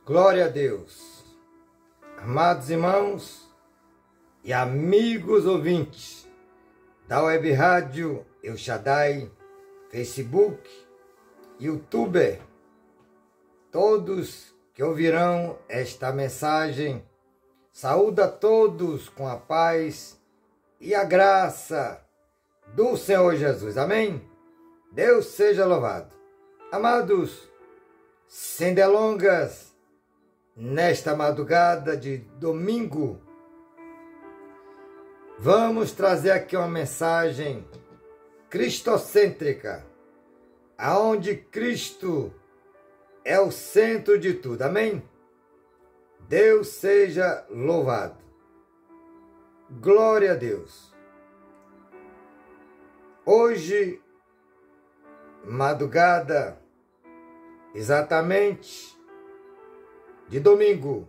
Glória a Deus. Amados irmãos e amigos ouvintes da Web Rádio El Shaddai, Facebook, YouTube, todos que ouvirão esta mensagem, saúdo a todos com a paz e a graça do Senhor Jesus. Amém? Deus seja louvado. Amados, sem delongas, nesta madrugada de domingo, vamos trazer aqui uma mensagem cristocêntrica, aonde Cristo é o centro de tudo. Amém? Deus seja louvado. Glória a Deus. Hoje, madrugada, exatamente de domingo,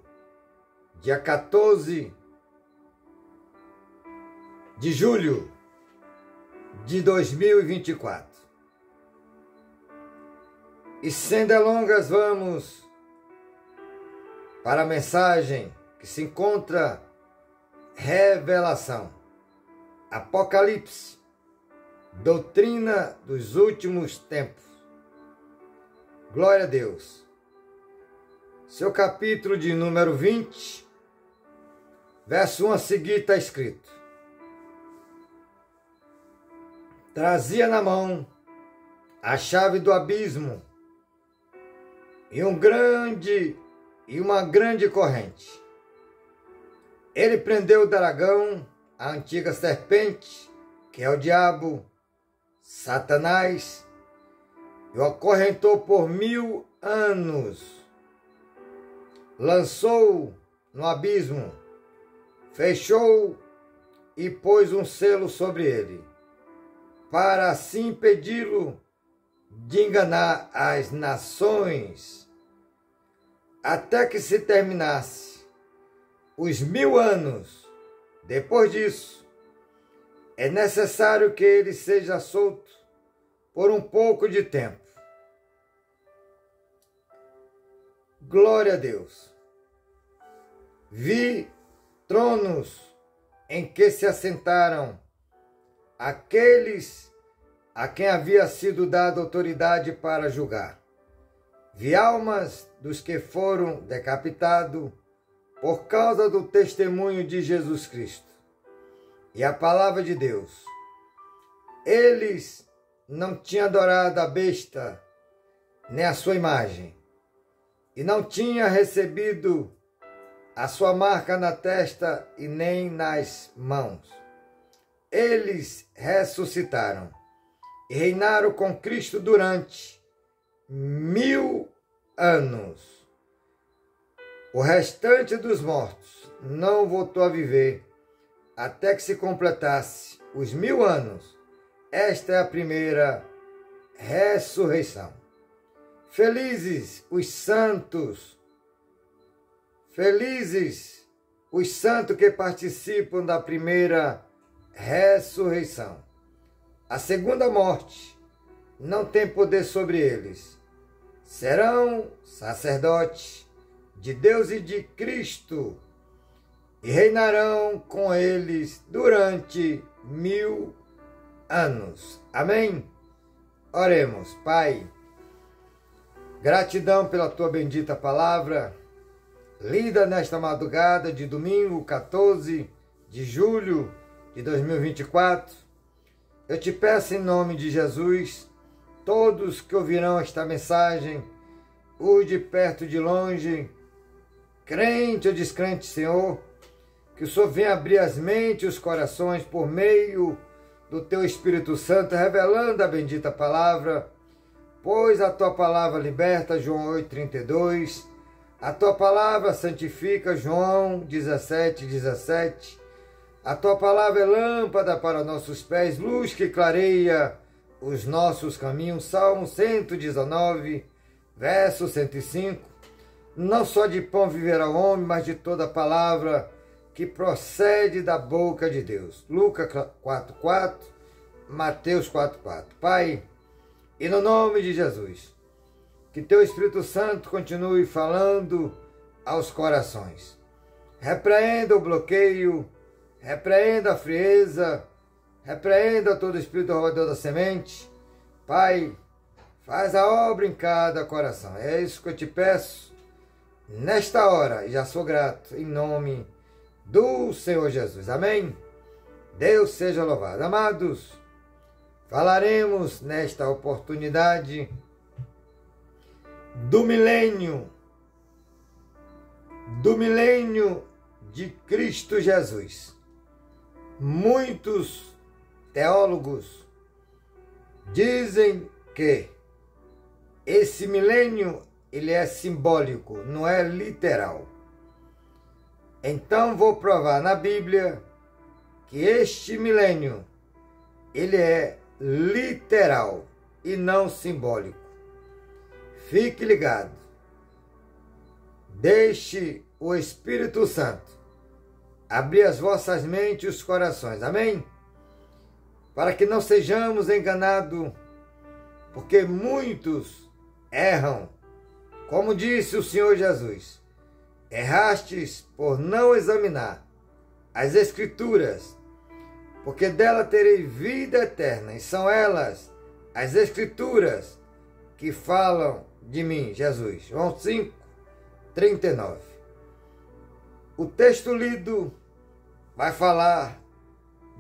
dia 14 de julho de 2024. E sem delongas, vamos para a mensagem que se encontra Revelação, Apocalipse, doutrina dos últimos tempos. Glória a Deus. Seu capítulo de número 20, verso 1 a seguir está escrito: trazia na mão a chave do abismo e uma grande corrente. Ele prendeu o dragão, a antiga serpente, que é o diabo, Satanás, e o acorrentou por 1000 anos. Lançou no abismo, fechou e pôs um selo sobre ele, para assim impedi-lo de enganar as nações, até que se terminasse os 1000 anos. Depois disso, é necessário que ele seja solto por um pouco de tempo. Glória a Deus. Vi tronos em que se assentaram aqueles a quem havia sido dada autoridade para julgar. Vi almas dos que foram decapitados por causa do testemunho de Jesus Cristo e a palavra de Deus. Eles não tinham adorado a besta, nem a sua imagem, e não tinham recebido a sua marca na testa e nem nas mãos. Eles ressuscitaram e reinaram com Cristo durante 1000 anos. O restante dos mortos não voltou a viver até que se completasse os 1000 anos. Esta é a primeira ressurreição. Felizes os santos que participam da primeira ressurreição. A segunda morte não tem poder sobre eles. Serão sacerdotes de Deus e de Cristo e reinarão com eles durante 1000 anos. Amém? Oremos. Pai, gratidão pela tua bendita palavra, lida nesta madrugada de domingo 14 de julho de 2024. Eu te peço em nome de Jesus, todos que ouvirão esta mensagem, os de perto e de longe, crente ou descrente, Senhor, que o Senhor venha abrir as mentes e os corações por meio do teu Espírito Santo, revelando a bendita palavra, pois a tua palavra liberta, João 8,32, a tua palavra santifica, João 17,17, a tua palavra é lâmpada para nossos pés, luz que clareia os nossos caminhos. Salmo 119, verso 105. Não só de pão viverá o homem, mas de toda palavra que procede da boca de Deus. Lucas 4,4, Mateus 4,4. Pai, e no nome de Jesus, que teu Espírito Santo continue falando aos corações. Repreenda o bloqueio, repreenda a frieza, repreenda todo espírito roubador da semente. Pai, faz a obra em cada coração. É isso que eu te peço nesta hora, e já sou grato, em nome do Senhor Jesus. Amém? Deus seja louvado. Amados, falaremos nesta oportunidade do milênio de Cristo Jesus. Muitos teólogos dizem que esse milênio ele é simbólico, não é literal. Então vou provar na Bíblia que este milênio ele é literal e não simbólico. Fique ligado. Deixe o Espírito Santo abrir as vossas mentes e os corações. Amém? Para que não sejamos enganados, porque muitos erram. Como disse o Senhor Jesus, errastes por não examinar as Escrituras, porque dela terei vida eterna, e são elas, as Escrituras, que falam de mim, Jesus. João 5, 39. O texto lido vai falar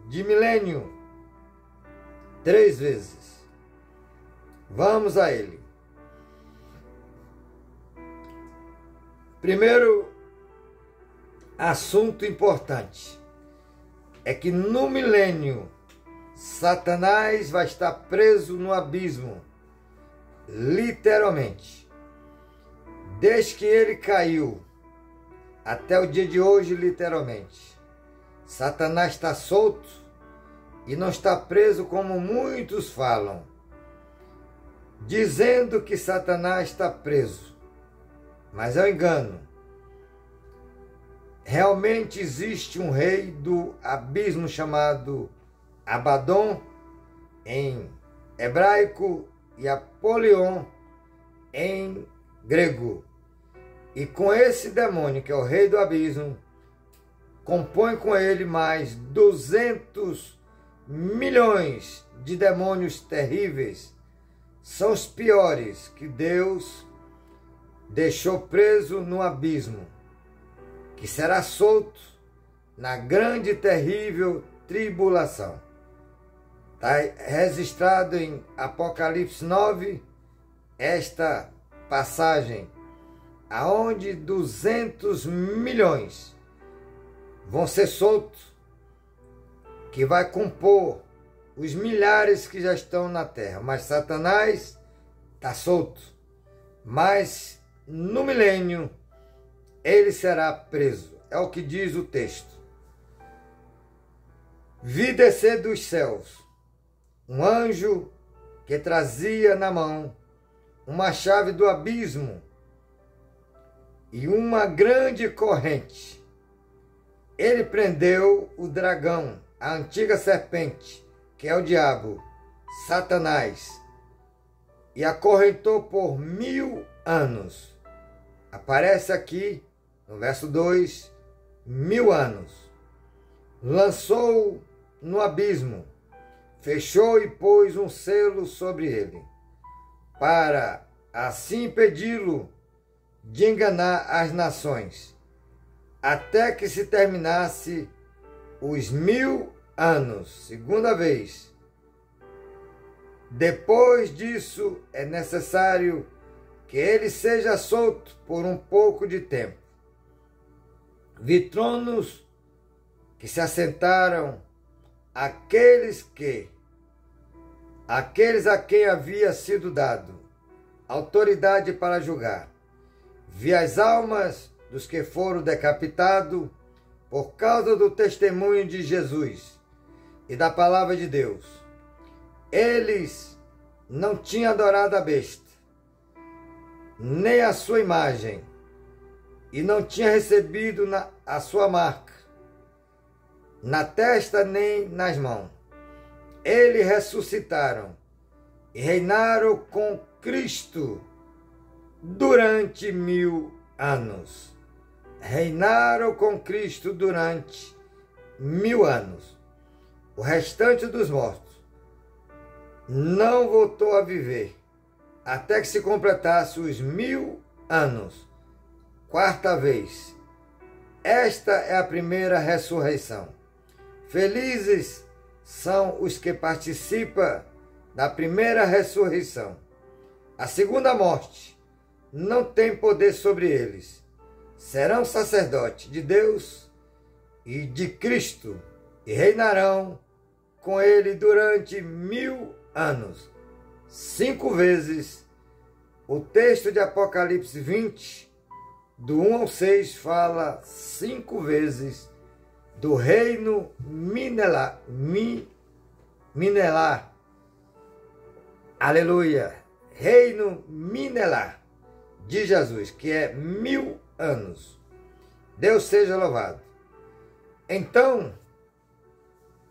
de milênio 3 vezes. Vamos a ele. Primeiro assunto importante é que no milênio Satanás vai estar preso no abismo, literalmente. Desde que ele caiu até o dia de hoje, literalmente, Satanás está solto e não está preso como muitos falam, dizendo que Satanás está preso. Mas é um engano. Realmente existe um rei do abismo chamado Abaddon em hebraico e Apolion em grego. E com esse demônio, que é o rei do abismo, compõe com ele mais 200 milhões de demônios terríveis. São os piores que Deus deixou preso no abismo, que será solto na grande e terrível tribulação. Está registrado em Apocalipse 9, esta passagem, aonde 200 milhões vão ser soltos, que vai compor os milhares que já estão na terra. Mas Satanás está solto. Mas no milênio ele será preso. É o que diz o texto. Vi descer dos céus um anjo que trazia na mão uma chave do abismo e uma grande corrente. Ele prendeu o dragão, a antiga serpente, que é o diabo, Satanás, e acorrentou por 1000 anos. Aparece aqui no verso 2, 1000 anos. Lançou-o no abismo, fechou e pôs um selo sobre ele, para assim impedi-lo de enganar as nações, até que se terminasse os 1000 anos. Segunda vez. Depois disso, é necessário que ele seja solto por um pouco de tempo. Vi tronos que se assentaram aqueles a quem havia sido dado autoridade para julgar. Vi as almas dos que foram decapitados por causa do testemunho de Jesus e da palavra de Deus. Eles não tinham adorado a besta, nem a sua imagem, e não tinham recebido a sua marca, na testa nem nas mãos. Eles ressuscitaram e reinaram com Cristo durante 1000 anos. reinaram com Cristo durante 1000 anos. O restante dos mortos não voltou a viver até que se completasse os 1000 anos. Quarta vez. Esta é a primeira ressurreição. Felizes são os que participam da primeira ressurreição. A segunda morte não tem poder sobre eles. Serão sacerdotes de Deus e de Cristo e reinarão com ele durante 1000 anos. 5 vezes. O texto de Apocalipse 20, do 1 ao 6, fala 5 vezes do reino milenar. Aleluia! Reino milenar de Jesus, que é 1000 anos. Deus seja louvado. Então,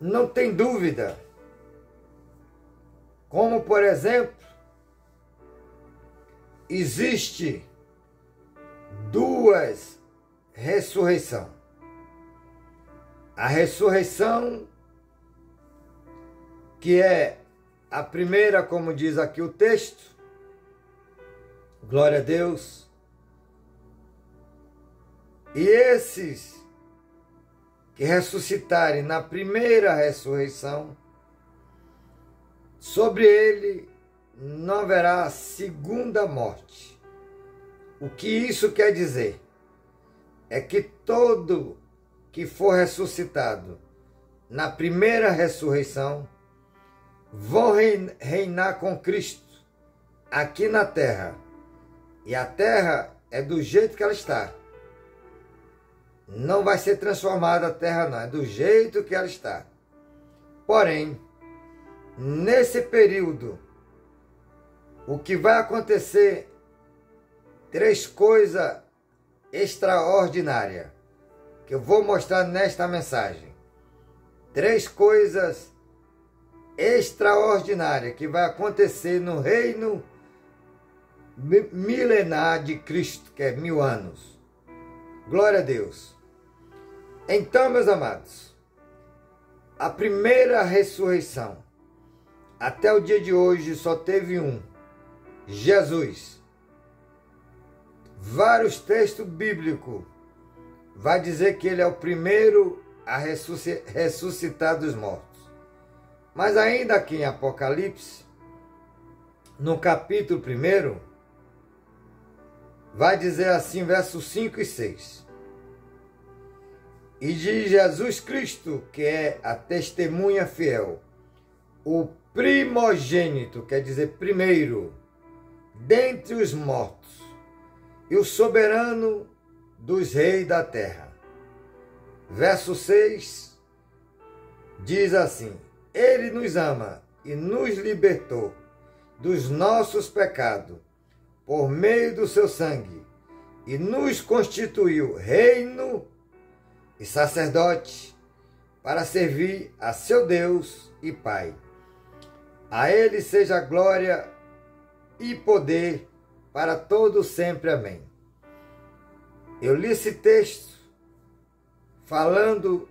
não tem dúvida, como por exemplo, existe 2 ressurreições. A ressurreição, que é a primeira, como diz aqui o texto, glória a Deus. E esses que ressuscitarem na primeira ressurreição, sobre ele não haverá segunda morte. O que isso quer dizer? É que todo que for ressuscitado na primeira ressurreição vão reinar com Cristo aqui na terra. E a terra é do jeito que ela está. Não vai ser transformada a terra, não. É do jeito que ela está. Porém, nesse período, o que vai acontecer, 3 coisas extraordinárias que eu vou mostrar nesta mensagem. 3 coisas extraordinárias que vai acontecer no reino milenar de Cristo, que é 1000 anos. Glória a Deus. Então, meus amados, a primeira ressurreição, até o dia de hoje, só teve um: Jesus. Vários textos bíblicos vai dizer que ele é o primeiro a ressuscitar dos mortos. Mas ainda aqui em Apocalipse, no capítulo 1, vai dizer assim, versos 5 e 6. E de Jesus Cristo, que é a testemunha fiel, o primogênito, quer dizer primeiro, dentre os mortos, e o soberano dos reis da terra. Verso 6 diz assim: Ele nos ama e nos libertou dos nossos pecados por meio do seu sangue e nos constituiu reino e sacerdote para servir a seu Deus e Pai. A ele seja glória e poder para todo sempre. Amém. Eu li esse texto falando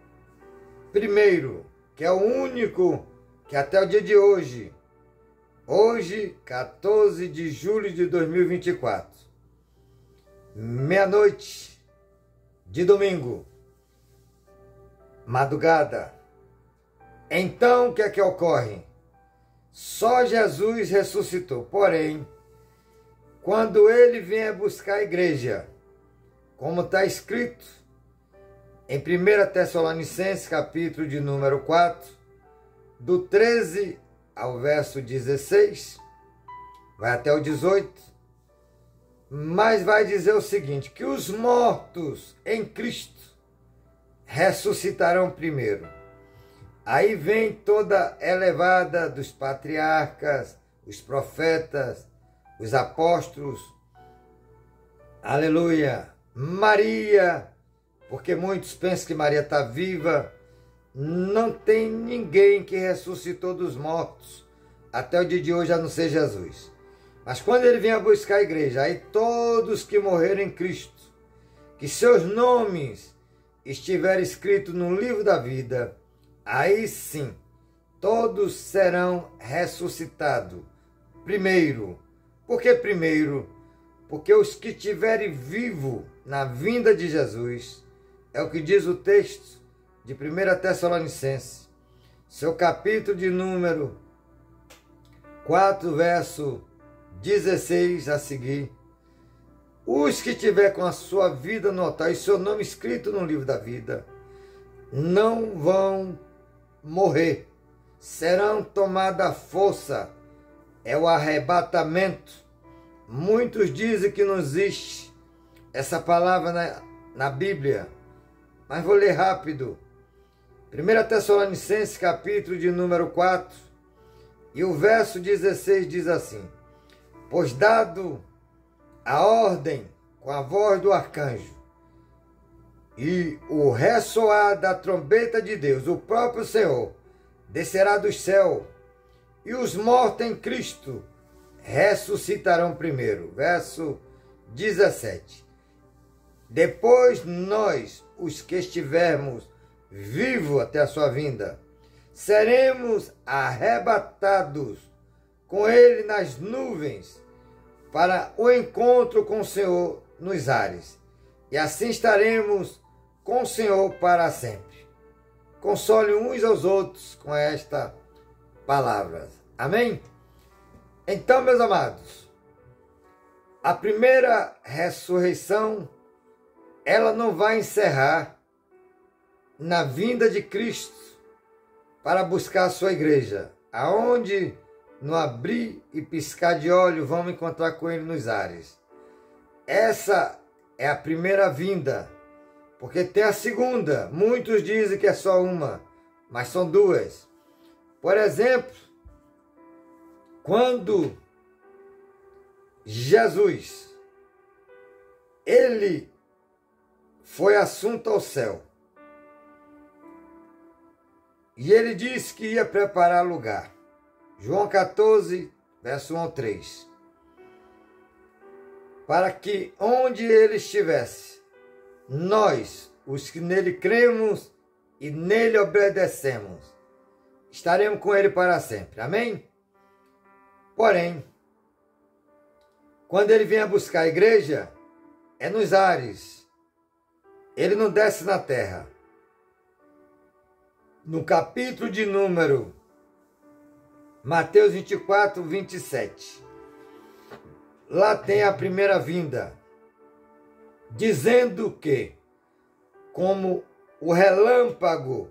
primeiro, que é o único que até o dia de hoje, 14 de julho de 2024, meia-noite de domingo, madrugada. Então, o que é que ocorre? Só Jesus ressuscitou. Porém, quando ele vier buscar a igreja, como está escrito em 1 Tessalonicenses, capítulo de número 4, do 13 ao verso 16, vai até o 18, mas vai dizer o seguinte, que os mortos em Cristo ressuscitarão primeiro. Aí vem toda elevada dos patriarcas, os profetas, os apóstolos, aleluia, Maria, porque muitos pensam que Maria está viva. Não tem ninguém que ressuscitou dos mortos até o dia de hoje, a não ser Jesus. Mas quando ele vier buscar a igreja, aí todos que morreram em Cristo, que seus nomes estiverem escritos no livro da vida, aí sim todos serão ressuscitados. Primeiro. Por que primeiro? Porque os que estiverem vivos na vinda de Jesus, é o que diz o texto de 1 Tessalonicenses, seu capítulo de número 4, verso 16 a seguir. Os que tiver com a sua vida no altar e seu nome escrito no livro da vida, não vão morrer, serão tomados à força. É o arrebatamento. Muitos dizem que não existe essa palavra na Bíblia, mas vou ler rápido. 1 Tessalonicenses, capítulo de número 4, e o verso 16 diz assim: pois dado a ordem com a voz do arcanjo e o ressoar da trombeta de Deus, o próprio Senhor descerá do céu, e os mortos em Cristo ressuscitarão primeiro. Verso 17. Depois nós, os que estivermos vivos até a sua vinda, seremos arrebatados com ele nas nuvens para o encontro com o Senhor nos ares. E assim estaremos com o Senhor para sempre. Console uns aos outros com esta palavra. Amém? Então, meus amados, a primeira ressurreição, ela não vai encerrar na vinda de Cristo para buscar a sua igreja, aonde no abrir e piscar de olho vamos encontrar com ele nos ares. Essa é a primeira vinda, porque tem a segunda. Muitos dizem que é só uma, mas são duas. Por exemplo, quando Jesus, ele foi assunto ao céu, e ele disse que ia preparar lugar. João 14, verso 1 ao 3. Para que onde ele estivesse, nós, os que nele cremos e nele obedecemos, estaremos com ele para sempre. Amém? Porém, quando ele vier buscar a igreja, é nos ares. Ele não desce na terra. No capítulo de número Mateus 24, 27. Lá tem a primeira vinda, dizendo que, como o relâmpago,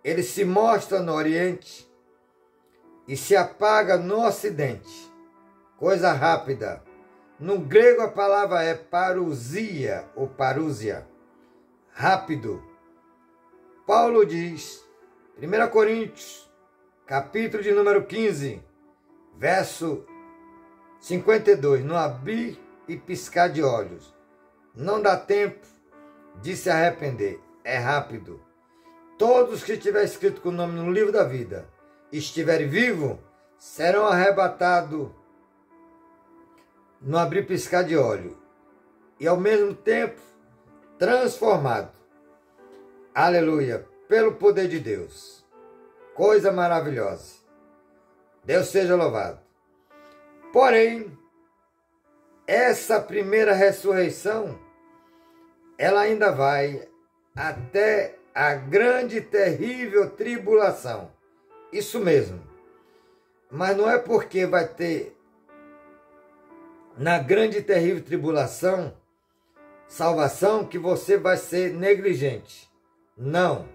ele se mostra no Oriente e se apaga no Ocidente. Coisa rápida. No grego a palavra é parousia ou parúzia. Rápido. Paulo diz, 1 Coríntios, capítulo de número 15, verso 52, no abrir e piscar de olhos. Não dá tempo de se arrepender. É rápido. Todos que estiver escrito com o nome no livro da vida e estiverem vivos, serão arrebatados no abrir e piscar de olho. E ao mesmo tempo, transformados. Aleluia. Pelo poder de Deus. Coisa maravilhosa. Deus seja louvado. Porém, essa primeira ressurreição, ela ainda vai até a grande e terrível tribulação. Isso mesmo. Mas não é porque vai ter na grande e terrível tribulação salvação que você vai ser negligente. Não.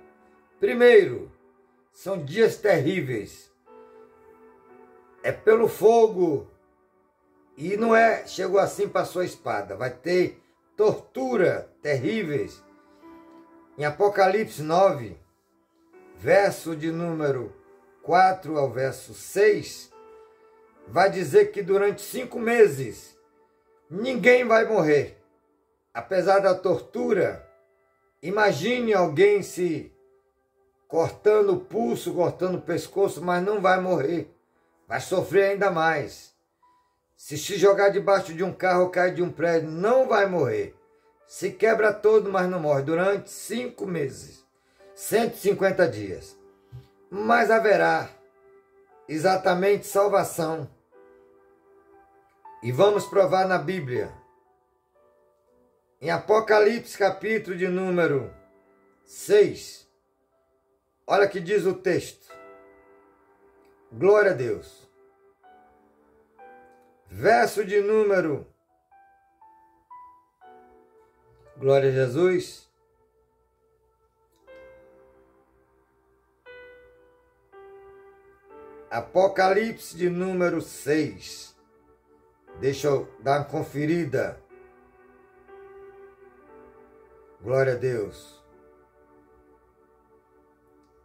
Primeiro, são dias terríveis. É pelo fogo. E não é, chegou assim, passou a espada. Vai ter tortura terríveis. Em Apocalipse 9, verso de número 4 ao verso 6, vai dizer que durante 5 meses ninguém vai morrer. Apesar da tortura, imagine alguém se cortando o pulso, cortando o pescoço, mas não vai morrer. Vai sofrer ainda mais. Se jogar debaixo de um carro ou cair de um prédio, não vai morrer. se quebra todo, mas não morre, durante 5 meses, 150 dias. Mas haverá exatamente salvação. E vamos provar na Bíblia. Em Apocalipse, capítulo de número 6. Olha que diz o texto. Glória a Deus. Verso de número. Glória a Jesus. Apocalipse de número 6. Deixa eu dar uma conferida. Glória a Deus.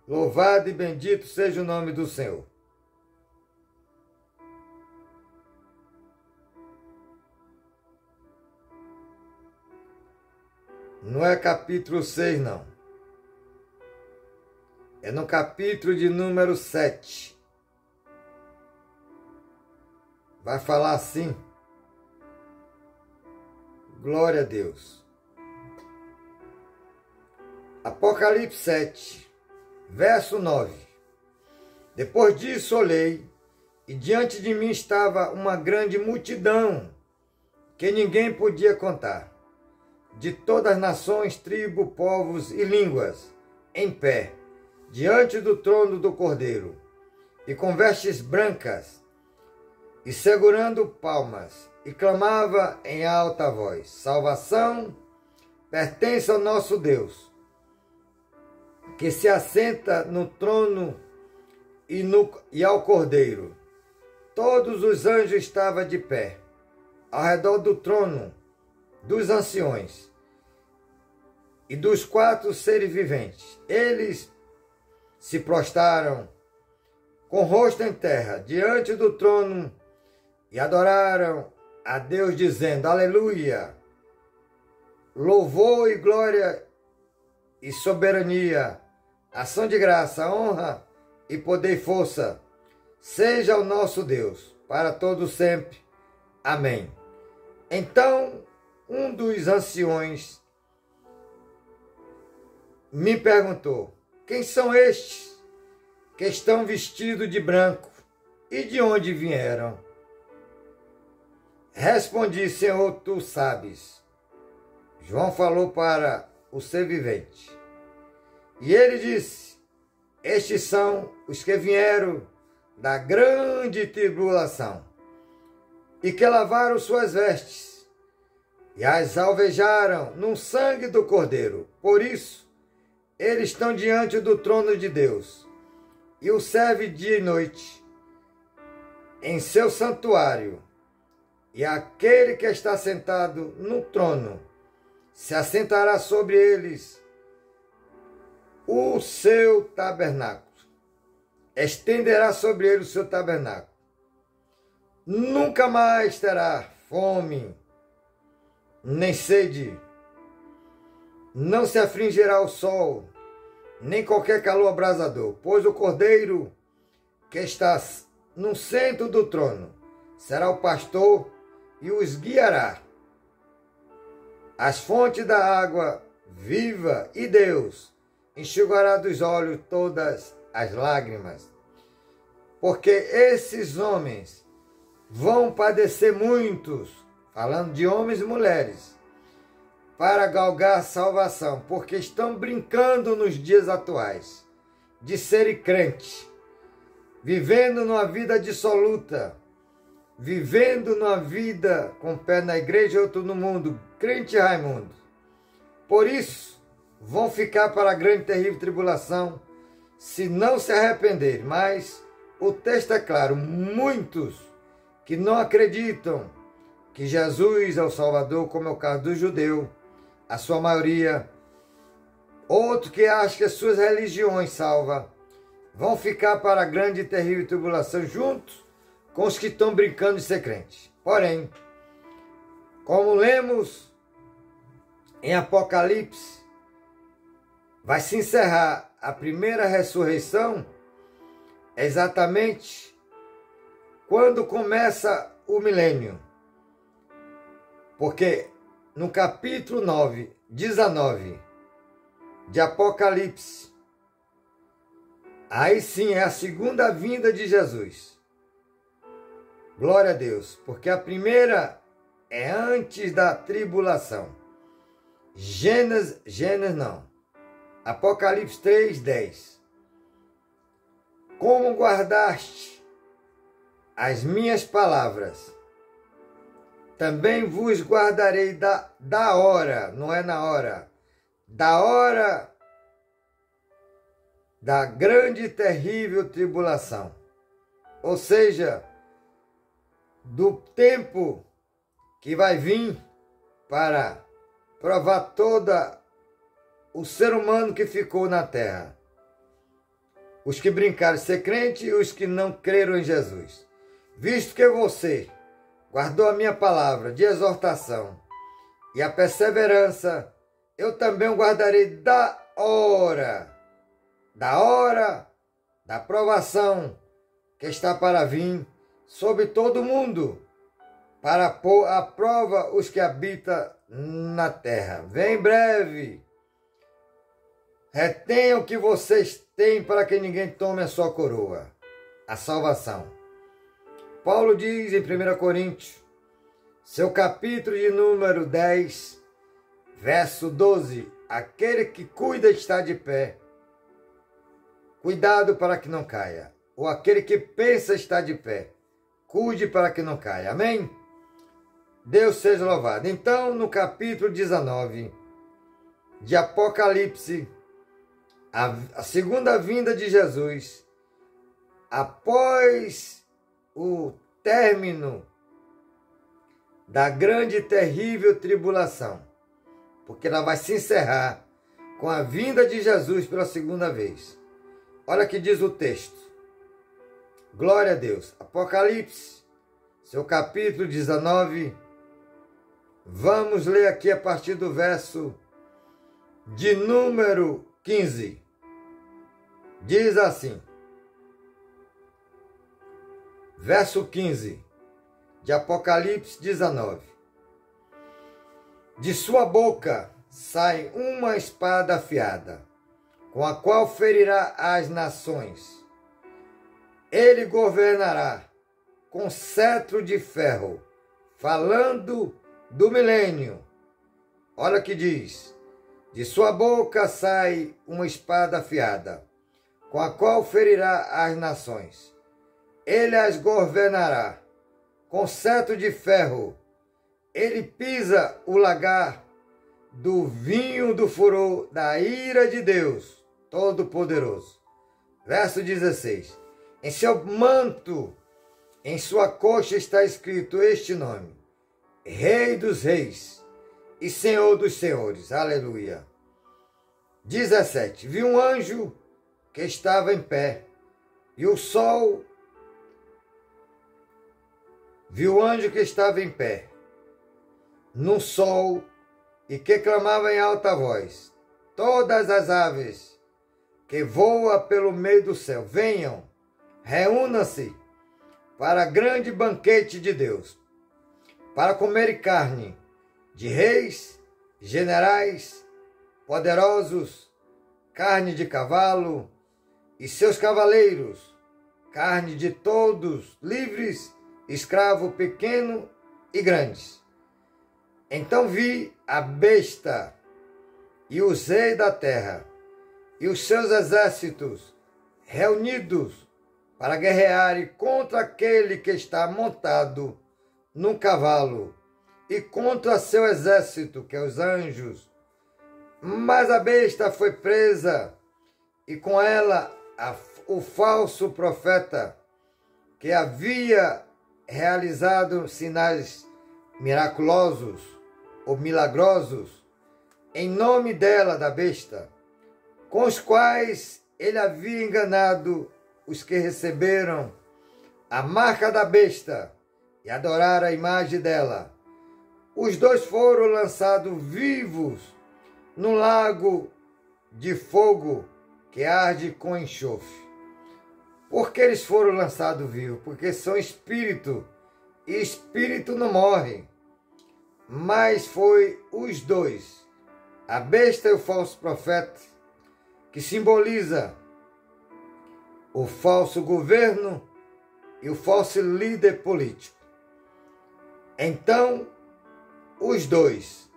Louvado e bendito seja o nome do Senhor. Não é capítulo 6, não. É no capítulo de número 7. Vai falar assim. Glória a Deus. Apocalipse 7, verso 9. Depois disso olhei, e diante de mim estava uma grande multidão, que ninguém podia contar, de todas as nações, tribos, povos e línguas, em pé, diante do trono do Cordeiro, e com vestes brancas, e segurando palmas, e clamava em alta voz: salvação pertence ao nosso Deus, que se assenta no trono e ao Cordeiro. Todos os anjos estavam de pé, ao redor do trono, dos anciões e dos 4 seres viventes. Eles se prostraram com o rosto em terra, diante do trono, e adoraram a Deus, dizendo: aleluia, louvor e glória e soberania, ação de graça, honra e poder e força, seja o nosso Deus, para todo sempre. Amém. Então, um dos anciões me perguntou: quem são estes que estão vestidos de branco e de onde vieram? Respondi: Senhor, tu sabes. João falou para o ser vivente. E ele disse: estes são os que vieram da grande tribulação, e que lavaram suas vestes, e as alvejaram no sangue do Cordeiro. Por isso, eles estão diante do trono de Deus, e o servem dia e noite, em seu santuário. E aquele que está sentado no trono se assentará sobre eles o seu tabernáculo. Estenderá sobre ele o seu tabernáculo. Nunca mais terá fome, nem sede. Não se afligirá o sol, nem qualquer calor abrasador, pois o Cordeiro que está no centro do trono será o pastor e os guiará as fontes da água viva, e Deus enxugará dos olhos todas as lágrimas. Porque esses homens vão padecer muitos, falando de homens e mulheres, para galgar salvação, porque estão brincando nos dias atuais de serem crentes, vivendo numa vida dissoluta, vivendo numa vida com um pé na igreja e outro no mundo, crente Raimundo. Por isso, vão ficar para a grande e terrível tribulação, se não se arrependerem. Mas o texto é claro: muitos que não acreditam que Jesus é o Salvador, como é o caso do judeu, a sua maioria, outros que acham que as suas religiões salvam, vão ficar para a grande e terrível tribulação, juntos com os que estão brincando de ser crente. Porém, como lemos em Apocalipse, vai se encerrar a primeira ressurreição exatamente quando começa o milênio. Porque no capítulo 19 de Apocalipse, aí sim é a segunda vinda de Jesus. Glória a Deus, porque a primeira é antes da tribulação. Gênesis não. Apocalipse 3:10. Como guardaste as minhas palavras, também vos guardarei da hora, não é na hora, da hora da grande e terrível tribulação. Ou seja, do tempo que vai vir para provar toda o ser humano que ficou na terra. Os que brincaram de ser crente e os que não creram em Jesus. Visto que você guardou a minha palavra de exortação e a perseverança, eu também o guardarei da hora da provação que está para vir sobre todo o mundo, para pôr à prova os que habitam na terra. Vem breve. Retenham o que vocês têm para que ninguém tome a sua coroa, a salvação. Paulo diz em 1 Coríntios, seu capítulo de número 10, verso 12, aquele que cuida está de pé, cuidado para que não caia. Ou aquele que pensa estar de pé, cuide para que não caia. Amém? Deus seja louvado. Então, no capítulo 19 de Apocalipse, a segunda vinda de Jesus, após o término da grande e terrível tribulação, porque ela vai se encerrar com a vinda de Jesus pela segunda vez. Olha o que diz o texto. Glória a Deus. Apocalipse, seu capítulo 19. Vamos ler aqui a partir do verso de número 15. Diz assim. Verso 15 de Apocalipse 19. De sua boca sai uma espada afiada, com a qual ferirá as nações. Ele governará com cetro de ferro, falando do milênio. Olha o que diz. De sua boca sai uma espada afiada, com a qual ferirá as nações. Ele as governará com cetro de ferro. Ele pisa o lagar do vinho do furor da ira de Deus Todo-Poderoso. Verso 16. Em seu manto, em sua coxa está escrito este nome: Rei dos Reis e Senhor dos Senhores. Aleluia. 17. Vi um anjo que estava em pé, e o sol... Vi o anjo que estava em pé, no sol, e que clamava em alta voz: todas as aves que voam pelo meio do céu, venham, reúnam-se para grande banquete de Deus, para comer carne de reis, generais, poderosos, carne de cavalo e seus cavaleiros, carne de todos, livres, escravo pequeno e grandes. Então vi a besta e os reis da terra e os seus exércitos reunidos para guerrearem contra aquele que está montado num cavalo e contra seu exército, que é os anjos. Mas a besta foi presa e com ela o falso profeta que havia realizado sinais miraculosos ou milagrosos em nome dela, da besta, com os quais ele havia enganado os que receberam a marca da besta e adoraram a imagem dela. Os dois foram lançados vivos no lago de fogo que arde com enxofre. Por que eles foram lançados vivos? Porque são espírito, e espírito não morre. mas foi os dois, a besta e o falso profeta, que simboliza o falso governo e o falso líder político. Então, os dois,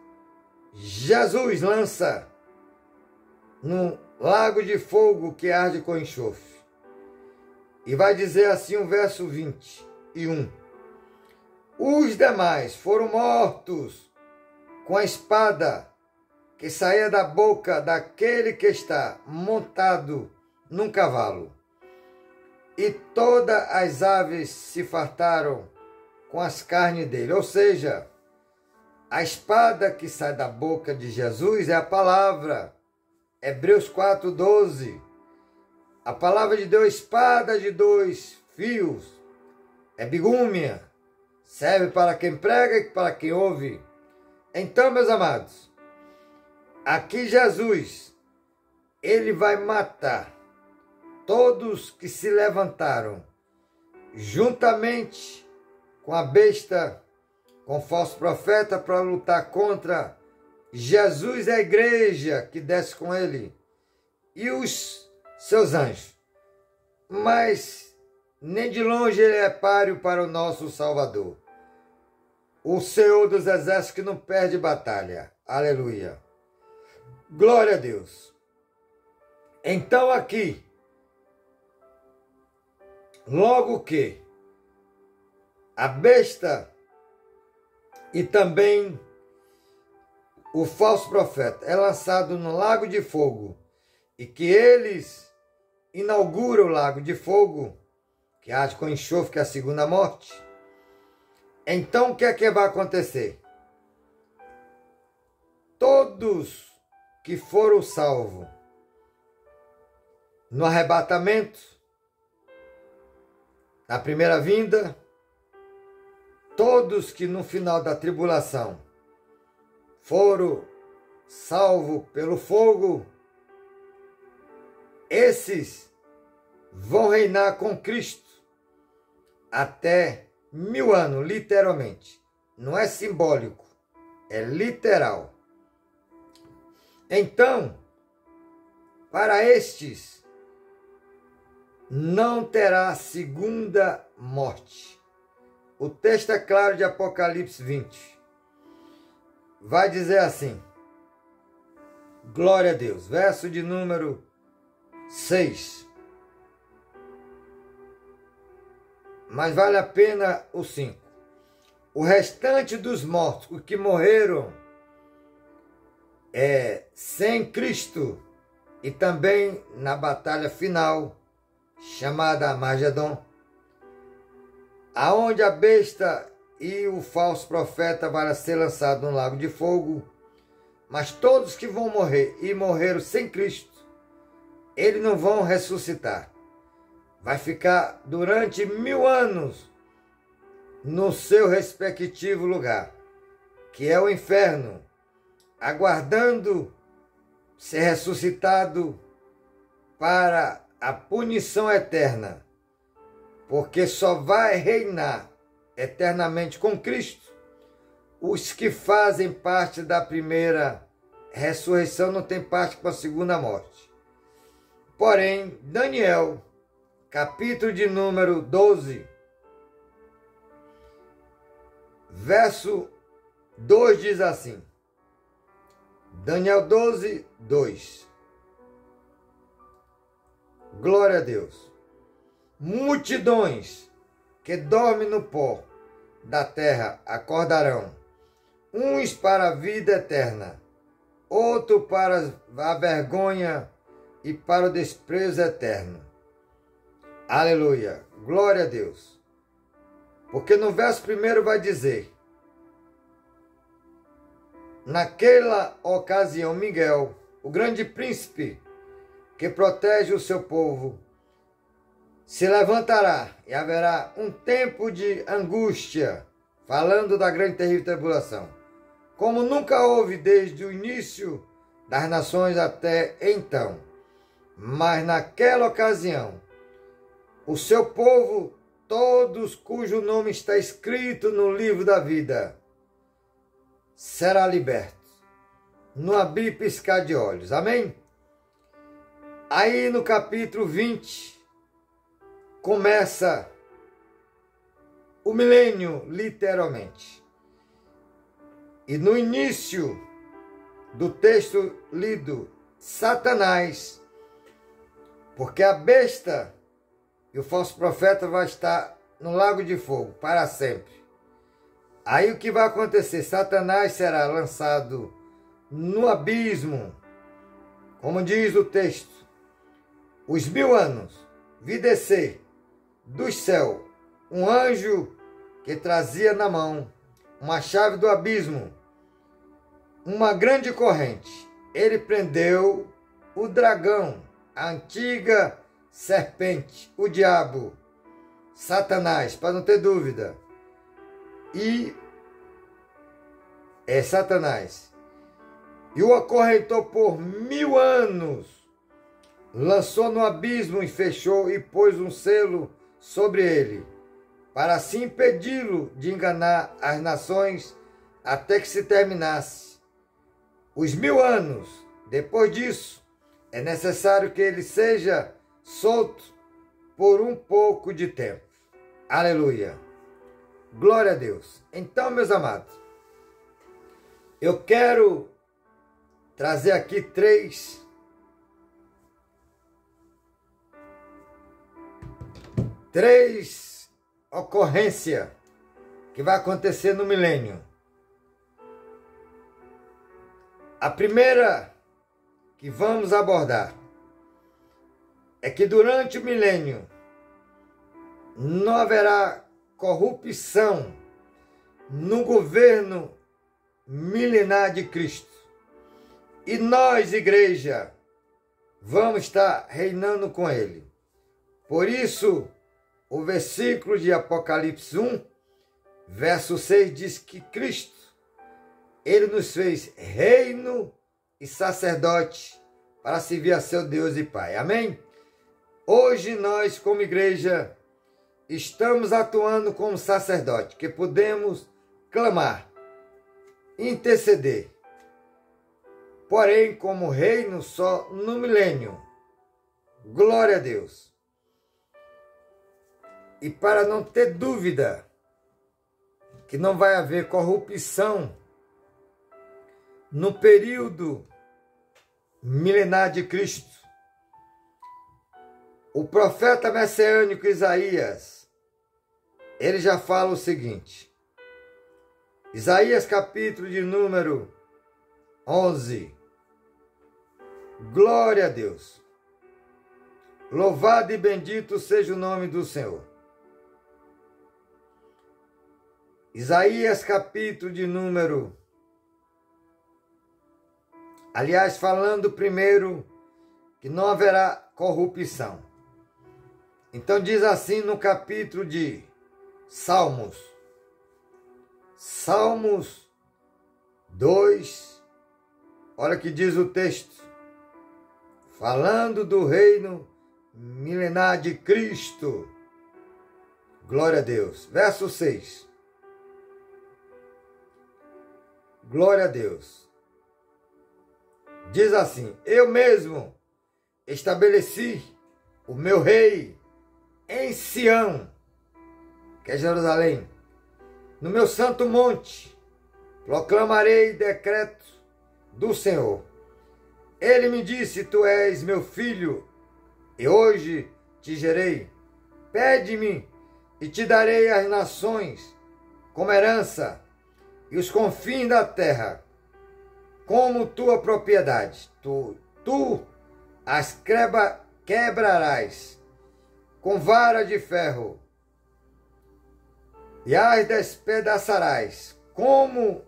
Jesus lança no lago de fogo que arde com enxofre. E vai dizer assim o verso 21. Os demais foram mortos com a espada que saía da boca daquele que está montado num cavalo. E todas as aves se fartaram com as carnes dele. Ou seja, a espada que sai da boca de Jesus é a palavra. Hebreus 4:12. A palavra de Deus, espada de dois fios, é bigúmia. Serve para quem prega e para quem ouve. Então, meus amados, aqui Jesus, ele vai matar todos que se levantaram juntamente com a besta, com o falso profeta, para lutar contra Jesus e a igreja que desce com ele e os seus anjos. Mas nem de longe ele é páreo para o nosso Salvador, o Senhor dos exércitos que não perde batalha. Aleluia. Glória a Deus. Então aqui, logo que a besta e também o falso profeta é lançado no lago de fogo e que eles inauguram o lago de fogo, que arde com enxofre, que é a segunda morte, então o que é que vai acontecer? Todos que foram salvos no arrebatamento, na primeira vinda, todos que no final da tribulação foram salvos pelo fogo, esses vão reinar com Cristo até 1000 anos, literalmente. Não é simbólico, é literal. Então, para estes, não terá segunda morte. O texto é claro de Apocalipse 20. Vai dizer assim, glória a Deus, verso de número 6. Mas vale a pena o 5. O restante dos mortos, os que morreram sem Cristo e também na batalha final, chamada Armagedon, aonde a besta e o falso profeta vai ser lançado no lago de fogo, mas todos que vão morrer e morreram sem Cristo, eles não vão ressuscitar. Vai ficar durante 1000 anos no seu respectivo lugar, que é o inferno, aguardando ser ressuscitado para a punição eterna, porque só vai reinar eternamente com Cristo os que fazem parte da primeira ressurreição, não tem parte com a segunda morte. Porém, Daniel, capítulo de número 12, verso 2 diz assim, Daniel 12, 2. Glória a Deus. Multidões que dormem no pó da terra acordarão, uns para a vida eterna, outro para a vergonha e para o desprezo eterno. Aleluia, glória a Deus. Porque no verso 1 vai dizer, naquela ocasião Miguel, o grande príncipe que protege o seu povo, se levantará e haverá um tempo de angústia, falando da grande e terrível tribulação, como nunca houve desde o início das nações até então. Mas naquela ocasião, o seu povo, todos cujo nome está escrito no livro da vida, será liberto. No abrir e piscar de olhos. Amém? Aí no capítulo 20, começa o milênio, literalmente. E no início do texto lido, Satanás, porque a besta e o falso profeta vai estar no lago de fogo para sempre. Aí o que vai acontecer? Satanás será lançado no abismo, como diz o texto, os 1000 anos, vi descer do céu um anjo que trazia na mão uma chave do abismo, uma grande corrente. Ele prendeu o dragão, a antiga serpente, o diabo, Satanás, para não ter dúvida. E é Satanás. E o acorrentou por 1000 anos, lançou no abismo e fechou e pôs um selo sobre ele, para assim impedi-lo de enganar as nações até que se terminasse os 1000 anos. Depois disso, é necessário que ele seja solto por um pouco de tempo. Aleluia. Glória a Deus. Então, meus amados, eu quero trazer aqui três ocorrências que vai acontecer no milênio. A primeira que vamos abordar é que durante o milênio não haverá corrupção no governo milenar de Cristo. E nós, igreja, vamos estar reinando com ele. Por isso, o versículo de Apocalipse 1, verso 6, diz que Cristo, ele nos fez reino e sacerdote para servir a seu Deus e Pai. Amém? Hoje nós, como igreja, estamos atuando como sacerdote, que podemos clamar, interceder. Porém, como reino só no milênio. Glória a Deus. E para não ter dúvida que não vai haver corrupção no período milenar de Cristo, o profeta messiânico Isaías, ele já fala o seguinte, Isaías capítulo de número 11, glória a Deus, louvado e bendito seja o nome do Senhor. Isaías capítulo de número, aliás, falando primeiro que não haverá corrupção. Então diz assim no capítulo de Salmos 2, olha que diz o texto, falando do reino milenar de Cristo. Glória a Deus. Verso 6. Glória a Deus. Diz assim, eu mesmo estabeleci o meu rei em Sião, que é Jerusalém, no meu santo monte, proclamarei decreto do Senhor. Ele me disse, tu és meu filho, e hoje te gerei. Pede-me, e te darei as nações como herança, e os confins da terra como tua propriedade. Tu as quebrarás com vara de ferro, e as despedaçarás como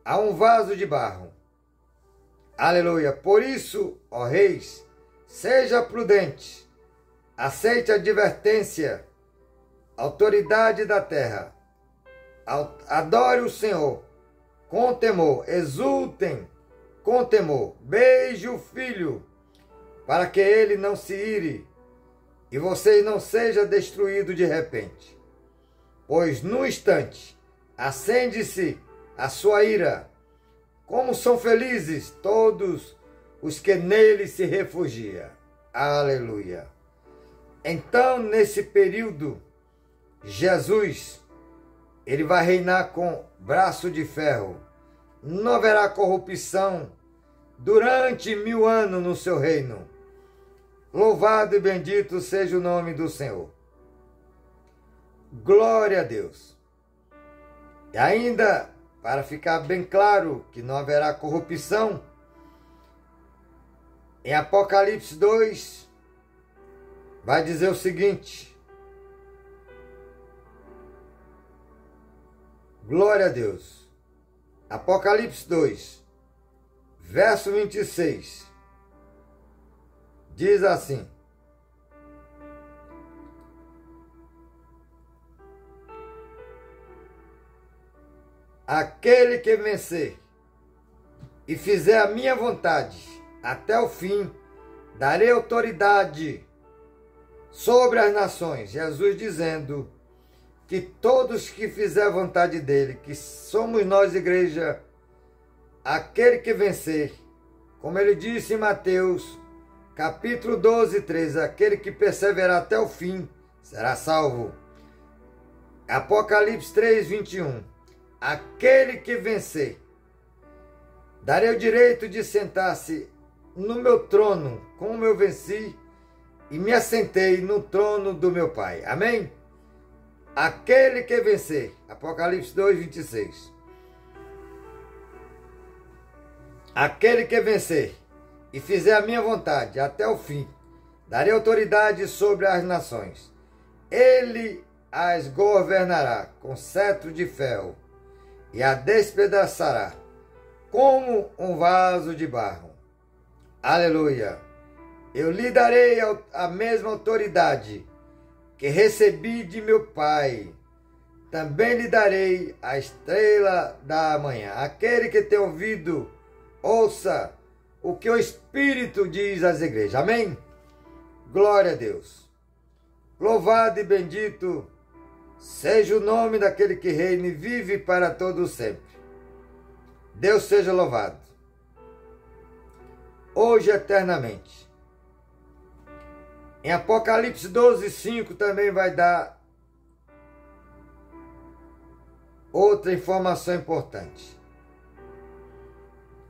a um vaso de barro. Aleluia. Por isso, ó reis, seja prudente, aceite a advertência, autoridade da terra. Adore o Senhor com temor, exultem com temor, beije o filho, para que ele não se ire e vocês não sejam destruídos de repente. Pois no instante acende-se a sua ira. Como são felizes todos os que nele se refugiam. Aleluia. Então, nesse período, Jesus, ele vai reinar com braço de ferro. Não haverá corrupção durante 1000 anos no seu reino. Louvado e bendito seja o nome do Senhor. Glória a Deus. E ainda, para ficar bem claro que não haverá corrupção, em Apocalipse 2, vai dizer o seguinte. Glória a Deus. Apocalipse 2, verso 26. Diz assim. Aquele que vencer e fizer a minha vontade até o fim, darei autoridade sobre as nações. Jesus dizendo que todos que fizer a vontade dele, que somos nós, igreja, aquele que vencer, como ele disse em Mateus, capítulo 12, 13, aquele que perseverar até o fim será salvo. Apocalipse 3, 21, aquele que vencer, darei o direito de sentar-se no meu trono, como eu venci e me assentei no trono do meu Pai. Amém? Aquele que vencer. Apocalipse 2, 26. Aquele que vencer e fizer a minha vontade até o fim, darei autoridade sobre as nações. Ele as governará com cetro de ferro e a despedaçará como um vaso de barro. Aleluia! Eu lhe darei a mesma autoridade que recebi de meu Pai. Também lhe darei a estrela da manhã. Aquele que tem ouvido, ouça o que o Espírito diz às igrejas. Amém? Glória a Deus. Louvado e bendito seja o nome daquele que reina e vive para todo sempre. Deus seja louvado. Hoje eternamente. Em Apocalipse 12, 5 também vai dar outra informação importante.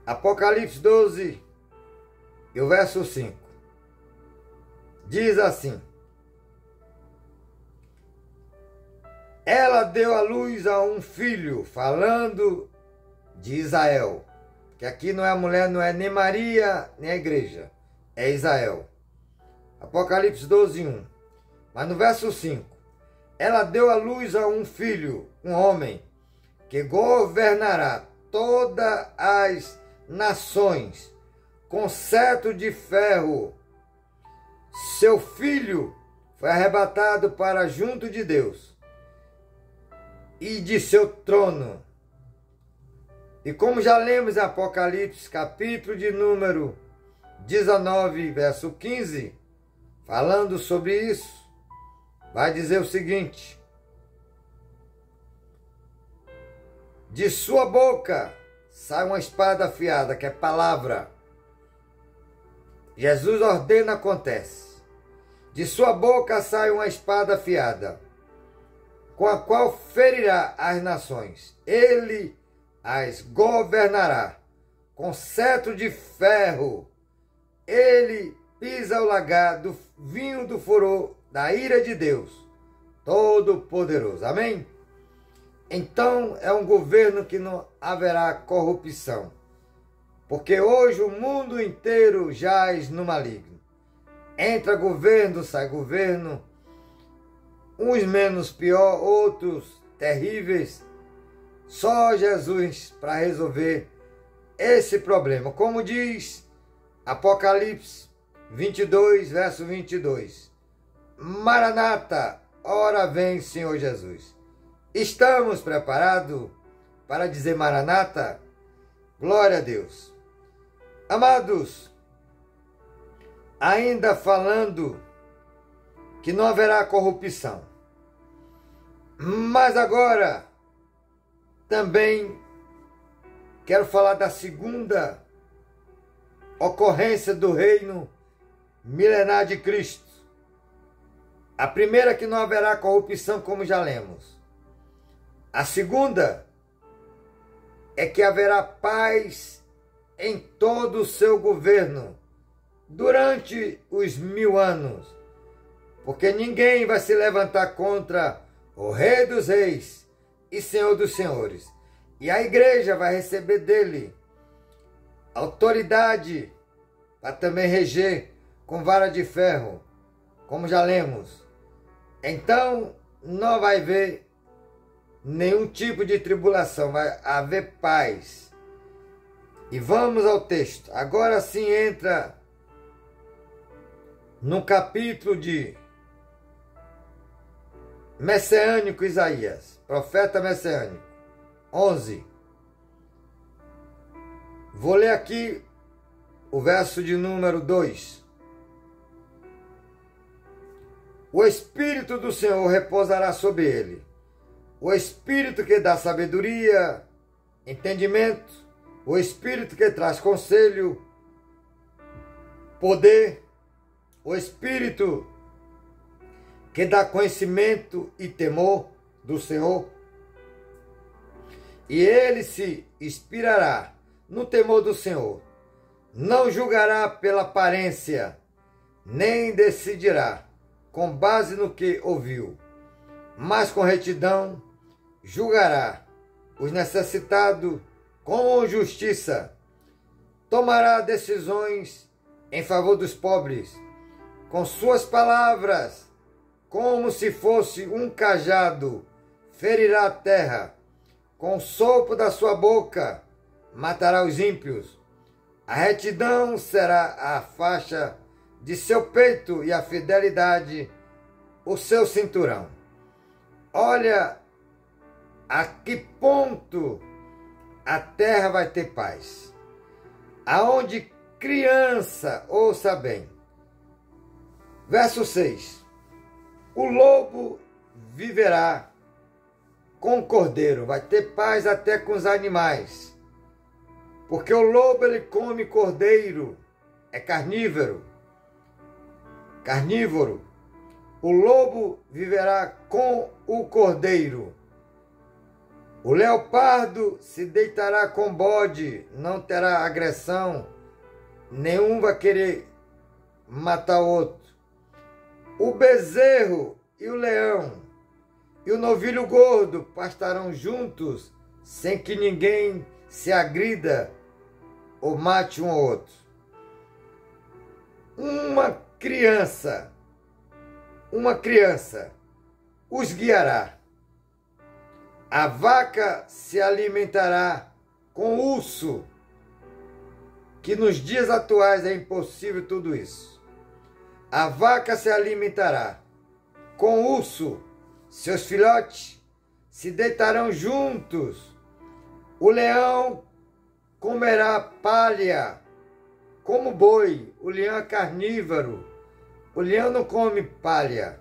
Apocalipse 12, e o verso 5. Diz assim. Ela deu à luz a um filho, falando de Israel. Que aqui não é a mulher, não é nem Maria, nem a igreja. É Israel. Apocalipse 12, 1. Mas no verso 5. Ela deu à luz a um filho, um homem, que governará todas as nações com cetro de ferro. Seu filho foi arrebatado para junto de Deus e de seu trono. E como já lemos em Apocalipse, capítulo de número 19, verso 15, falando sobre isso, vai dizer o seguinte: de sua boca sai uma espada afiada, que é palavra. Jesus ordena, acontece. De sua boca sai uma espada afiada, com a qual ferirá as nações. Ele as governará com cetro de ferro. Ele pisa o lagar do vinho do furor da ira de Deus Todo-Poderoso. Amém? Então é um governo que não haverá corrupção, porque hoje o mundo inteiro jaz no maligno. Entra governo, sai governo, uns menos pior, outros terríveis. Só Jesus para resolver esse problema. Como diz Apocalipse 22, verso 22. Maranata, ora vem, Senhor Jesus. Estamos preparados para dizer Maranata? Glória a Deus. Amados, ainda falando que não haverá corrupção, mas agora também quero falar da segunda ocorrência do reino milenar de Cristo. A primeira, que não haverá corrupção, como já lemos. A segunda é que haverá paz em todo o seu governo durante os 1000 anos, porque ninguém vai se levantar contra o Rei dos Reis e Senhor dos Senhores. E a igreja vai receber dele autoridade para também reger com vara de ferro, como já lemos. Então, não vai haver nenhum tipo de tribulação, vai haver paz. E vamos ao texto. Agora sim entra no capítulo de messiânico Isaías, profeta messiânico, 11. Vou ler aqui o verso de número 2. O Espírito do Senhor repousará sobre ele, o Espírito que dá sabedoria, entendimento, o Espírito que traz conselho, poder, o Espírito que dá conhecimento e temor do Senhor. E ele se inspirará no temor do Senhor. Não julgará pela aparência, nem decidirá com base no que ouviu, mas com retidão julgará os necessitados com justiça. Tomará decisões em favor dos pobres, com suas palavras, como se fosse um cajado, ferirá a terra. Com o sopro da sua boca, matará os ímpios. A retidão será a faixa de seu peito e a fidelidade o seu cinturão. Olha a que ponto a terra vai ter paz. Aonde criança, ouça bem. Verso 6. O lobo viverá com o cordeiro, vai ter paz até com os animais. Porque o lobo, ele come cordeiro, é carnívoro. O lobo viverá com o cordeiro. O leopardo se deitará com bode, não terá agressão, nenhum vai querer matar o outro. O bezerro e o leão e o novilho gordo pastarão juntos, sem que ninguém se agrida ou mate um ao outro. Uma criança os guiará. A vaca se alimentará com urso, que nos dias atuais é impossível tudo isso. A vaca se alimentará com urso, seus filhotes se deitarão juntos. O leão comerá palha como boi, o leão é carnívoro. O leão não come palha,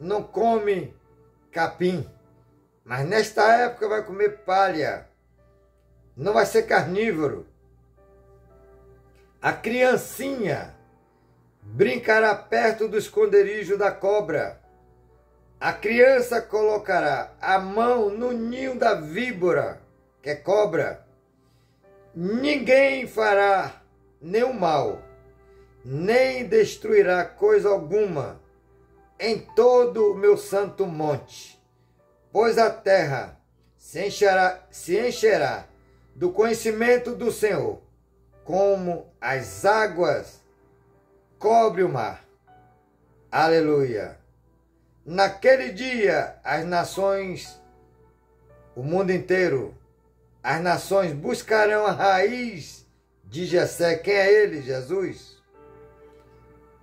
não come capim, mas nesta época vai comer palha, não vai ser carnívoro. A criancinha brincará perto do esconderijo da cobra. A criança colocará a mão no ninho da víbora, que é cobra. Ninguém fará nenhum mal, nem destruirá coisa alguma em todo o meu santo monte, pois a terra se encherá do conhecimento do Senhor, como as águas cobre o mar. Aleluia! Naquele dia, as nações, o mundo inteiro, as nações buscarão a raiz de Jessé. Quem é ele? Jesus.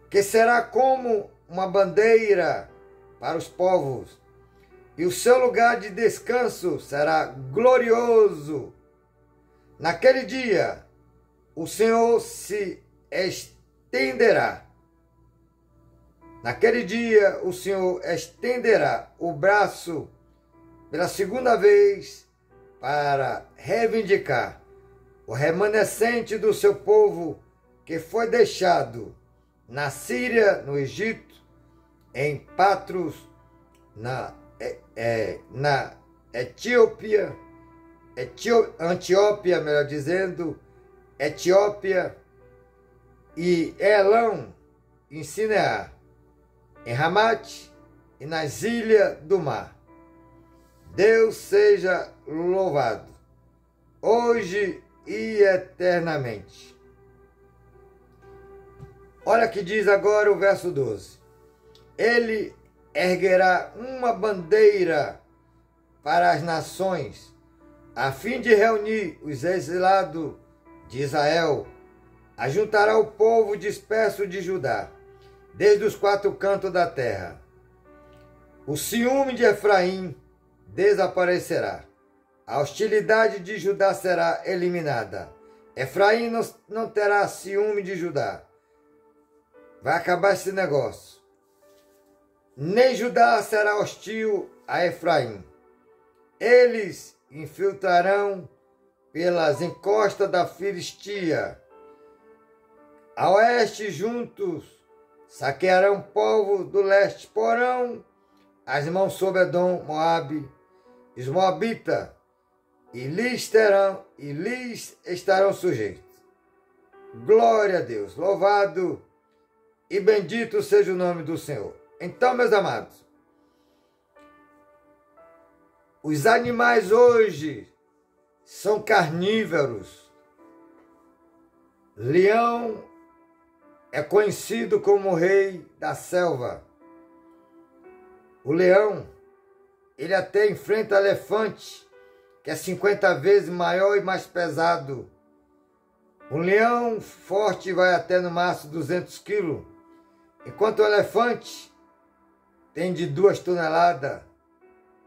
Que será como uma bandeira para os povos, e o seu lugar de descanso será glorioso. Naquele dia, o Senhor se estenderá. Naquele dia, o Senhor estenderá o braço pela segunda vez para reivindicar o remanescente do seu povo que foi deixado na Síria, no Egito, em Patros, na Etiópia, Antioquia, melhor dizendo, Etiópia, e Elão, em Sinear, em Ramate e nas ilhas do mar. Deus seja louvado, hoje e eternamente. Olha que diz agora o verso 12. Ele erguerá uma bandeira para as nações, a fim de reunir os exilados de Israel. Ajuntará o povo disperso de Judá, desde os quatro cantos da terra. O ciúme de Efraim desaparecerá. A hostilidade de Judá será eliminada. Efraim não terá ciúme de Judá. Vai acabar esse negócio. Nem Judá será hostil a Efraim. Eles infiltrarão pelas encostas da Filistia. A oeste juntos saquearão povos do leste, porão as mãos sobre Edom, Moabe, os moabitas, e lhes estarão sujeitos. Glória a Deus, louvado e bendito seja o nome do Senhor. Então, meus amados, os animais hoje são carnívoros. Leão é conhecido como o rei da selva. O leão, ele até enfrenta elefante, que é 50 vezes maior e mais pesado. Um leão forte vai até no máximo 200 quilos, enquanto o elefante tem de 2 toneladas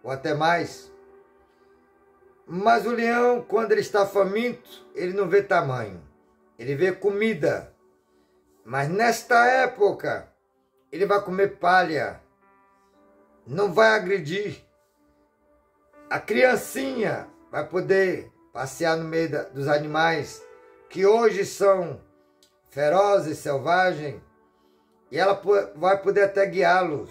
ou até mais. Mas o leão, quando ele está faminto, ele não vê tamanho, ele vê comida. Mas nesta época, ele vai comer palha, não vai agredir. A criancinha vai poder passear no meio dos animais que hoje são ferozes, selvagens, e ela vai poder até guiá-los.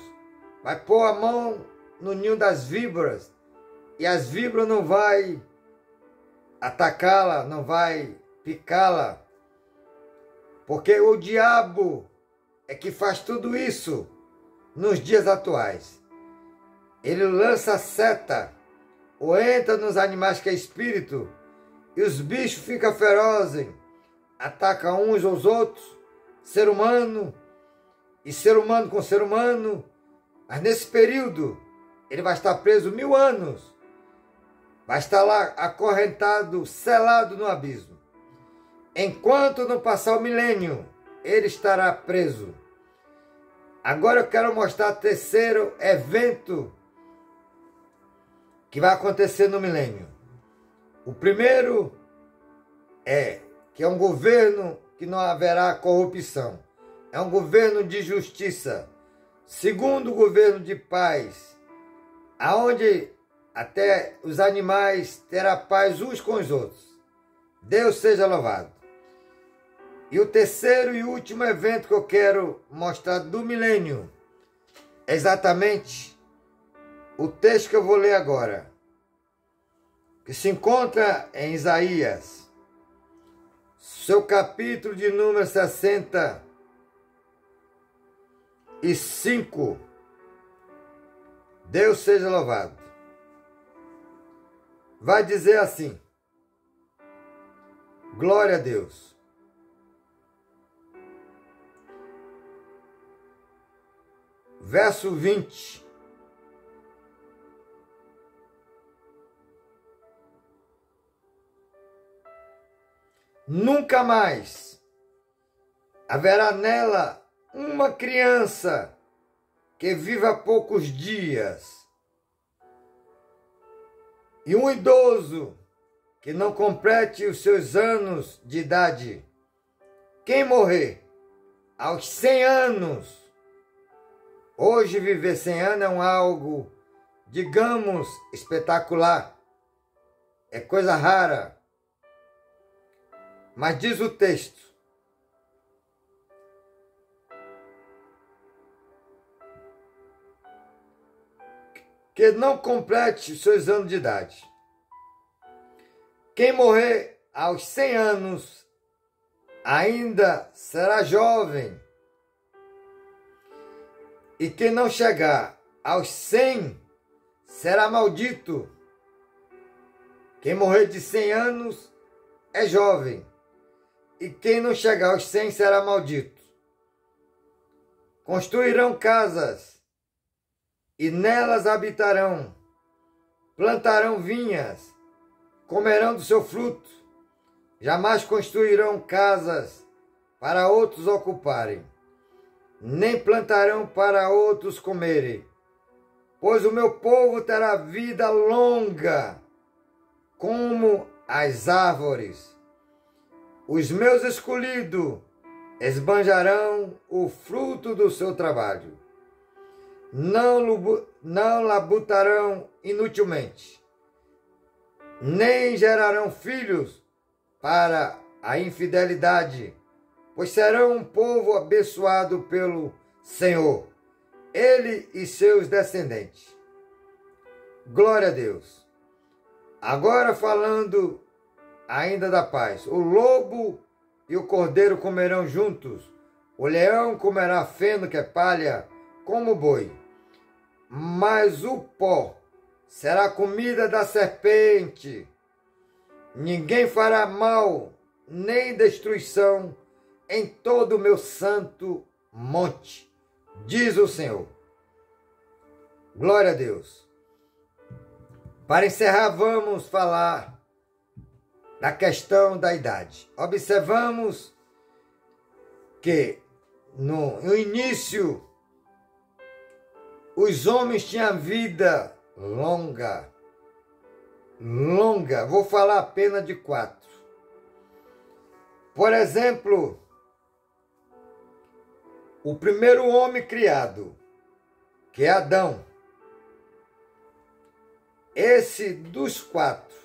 Vai pôr a mão no ninho das víboras, e as víboras não vai atacá-la, não vai picá-la, porque o diabo é que faz tudo isso nos dias atuais. Ele lança seta, ou entra nos animais que é espírito, e os bichos ficam ferozes, atacam uns aos outros, ser humano, e ser humano com ser humano. Mas nesse período, ele vai estar preso 1000 anos, vai estar lá acorrentado, selado no abismo. Enquanto não passar o milênio, ele estará preso. Agora eu quero mostrar o terceiro evento que vai acontecer no milênio. O primeiro é que é um governo que não haverá corrupção. É um governo de justiça. Segundo, o governo de paz, aonde até os animais terão paz uns com os outros. Deus seja louvado. E o terceiro e último evento que eu quero mostrar do milênio é exatamente o texto que eu vou ler agora, que se encontra em Isaías, seu capítulo de número 65. Deus seja louvado. Vai dizer assim: glória a Deus. Verso 20. Nunca mais haverá nela uma criança que viva poucos dias, e um idoso que não complete os seus anos de idade. Quem morrer aos 100 anos, hoje viver 100 anos é algo, digamos, espetacular. É coisa rara. Mas diz o texto: que não complete seus anos de idade. Quem morrer aos 100 anos ainda será jovem, e quem não chegar aos 100 será maldito. Quem morrer de 100 anos é jovem, e quem não chegar aos 100 será maldito. Construirão casas, e nelas habitarão, plantarão vinhas, comerão do seu fruto, jamais construirão casas para outros ocuparem, nem plantarão para outros comerem, pois o meu povo terá vida longa, como as árvores. Os meus escolhidos esbanjarão o fruto do seu trabalho. Não labutarão inutilmente, nem gerarão filhos para a infidelidade, pois serão um povo abençoado pelo Senhor, ele e seus descendentes. Glória a Deus. Agora falando ainda da paz. O lobo e o cordeiro comerão juntos, o leão comerá feno, que é palha, como boi. Mas o pó será comida da serpente. Ninguém fará mal, nem destruição em todo o meu santo monte, diz o Senhor. Glória a Deus. Para encerrar, vamos falar da questão da idade. Observamos que no início os homens tinham vida longa. Vou falar apenas de 4. Por exemplo, o primeiro homem criado, que é Adão. Esse dos 4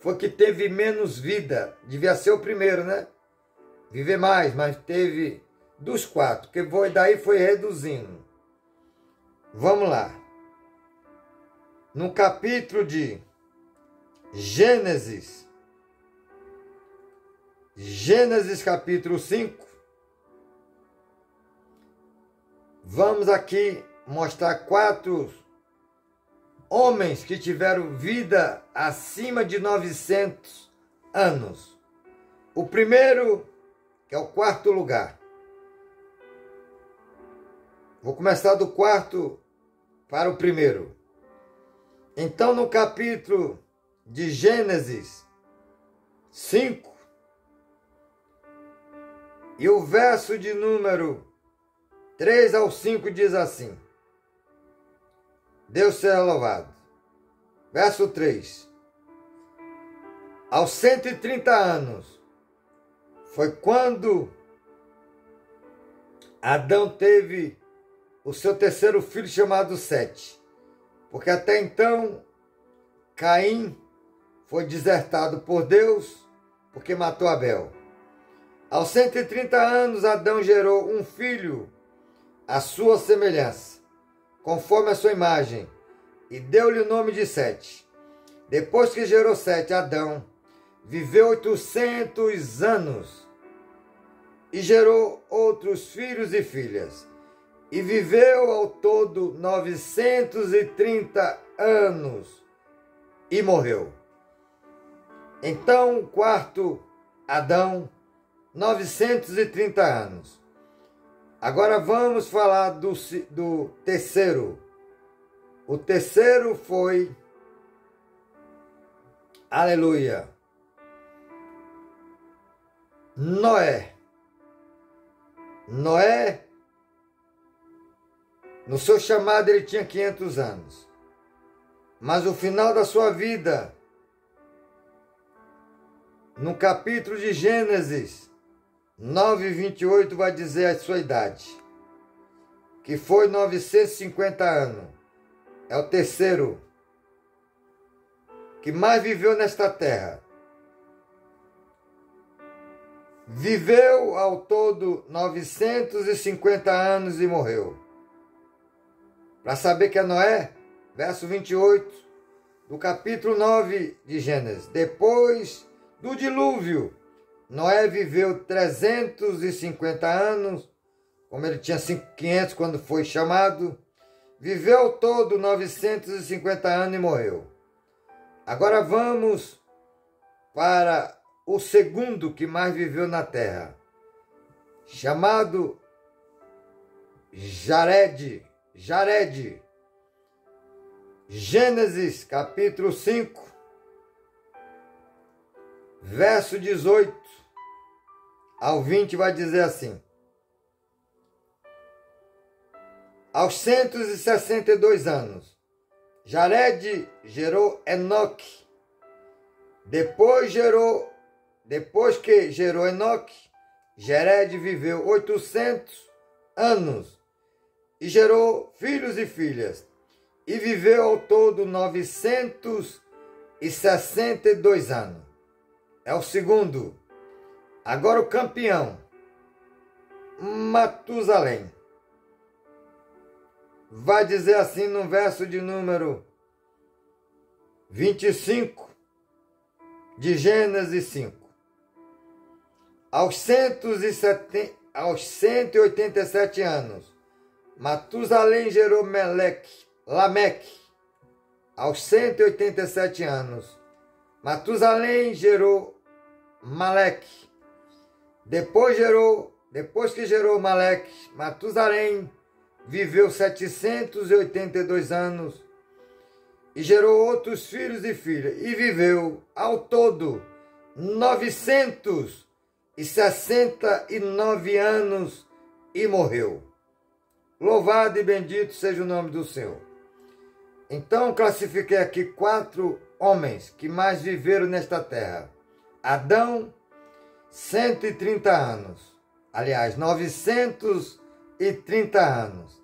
foi que teve menos vida. Devia ser o primeiro, né? Viver mais, mas teve dos 4, que daí foi reduzindo. Vamos lá. No capítulo de Gênesis capítulo 5, vamos aqui mostrar 4 homens que tiveram vida acima de 900 anos. O primeiro, que é o 4º lugar. Vou começar do 4º para o primeiro. Então, no capítulo de Gênesis 5, e o verso de número 3 ao 5 diz assim: Deus seja louvado. Verso 3. Aos 130 anos foi quando Adão teve o seu terceiro filho, chamado Sete. Porque até então Caim foi desertado por Deus porque matou Abel. Aos 130 anos Adão gerou um filho à sua semelhança, conforme a sua imagem, e deu-lhe o nome de Sete. Depois que gerou Sete, Adão viveu 800 anos e gerou outros filhos e filhas, e viveu ao todo 930 anos e morreu. Então, o 4º Adão, 930 anos. Agora vamos falar do terceiro. O terceiro foi, aleluia, Noé. Noé, no seu chamado, ele tinha 500 anos. Mas o final da sua vida, no capítulo de Gênesis 9:28, vai dizer a sua idade, que foi 950 anos. É o terceiro que mais viveu nesta terra. viveu ao todo 950 anos e morreu. Para saber que é Noé, verso 28 do capítulo 9 de Gênesis. Depois do dilúvio, Noé viveu 350 anos, como ele tinha 500 quando foi chamado, viveu ao todo 950 anos e morreu. Agora vamos para o segundo que mais viveu na terra, chamado Jared. Gênesis capítulo 5, verso 18 ao 20 vai dizer assim: aos 162 anos, Jared gerou Enoque. Depois que gerou Enoque, Jared viveu 800 anos e gerou filhos e filhas, e viveu ao todo 962 anos. É o segundo. Agora o campeão, Matusalém, vai dizer assim no verso de número 25 de Gênesis 5. Aos 187 anos, Matusalém gerou Lameque. Aos 187 anos, Matusalém gerou Maleque. Depois que gerou Maleque, Matusalém viveu 782 anos e gerou outros filhos e filhas, e viveu ao todo 969 anos e morreu. Louvado e bendito seja o nome do Senhor. Então classifiquei aqui 4 homens que mais viveram nesta terra. Adão, 130 anos. Aliás, 930 anos.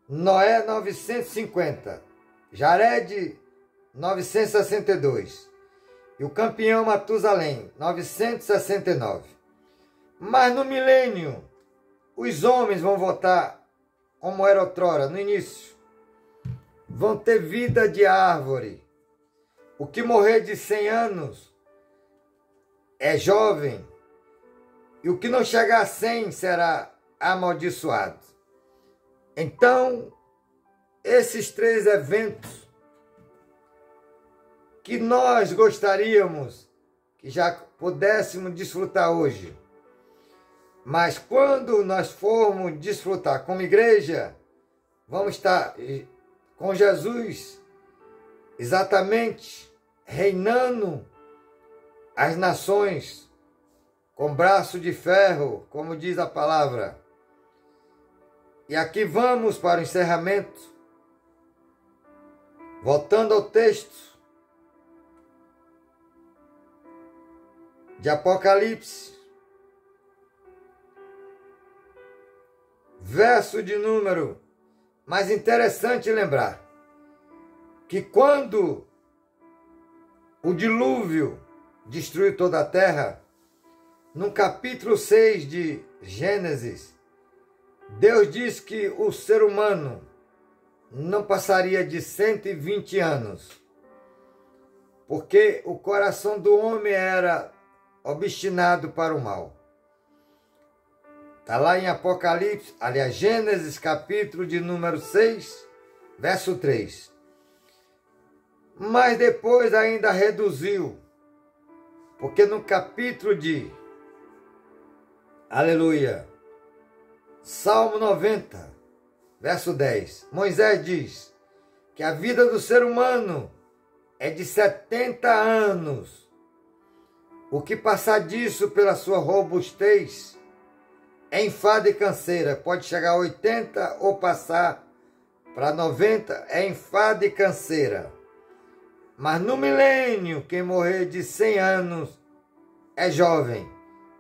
Noé, 950. Jared, 962. E o campeão Matusalém, 969. Mas no milênio, os homens vão voltar como era outrora, no início. Vão ter vida de árvore. O que morrer de 100 anos é jovem, e o que não chegar a 100 será amaldiçoado. Então, esses 3 eventos que nós gostaríamos que já pudéssemos desfrutar hoje, mas quando nós formos desfrutar como igreja, vamos estar com Jesus exatamente reinando as nações com braço de ferro, como diz a palavra. E aqui vamos para o encerramento. Voltando ao texto de Apocalipse, verso de número. Mas interessante lembrar que quando o dilúvio destruiu toda a terra, no capítulo 6 de Gênesis, Deus diz que o ser humano não passaria de 120 anos, porque o coração do homem era obstinado para o mal. Está lá em Apocalipse, aliás, Gênesis, capítulo de número 6, verso 3. Mas depois ainda reduziu, porque no capítulo de, aleluia, Salmo 90, verso 10, Moisés diz que a vida do ser humano é de 70 anos. O que passar disso pela sua robustez é enfado e canseira. Pode chegar a 80 ou passar para 90, é enfado e canseira. Mas no milênio, quem morrer de 100 anos é jovem.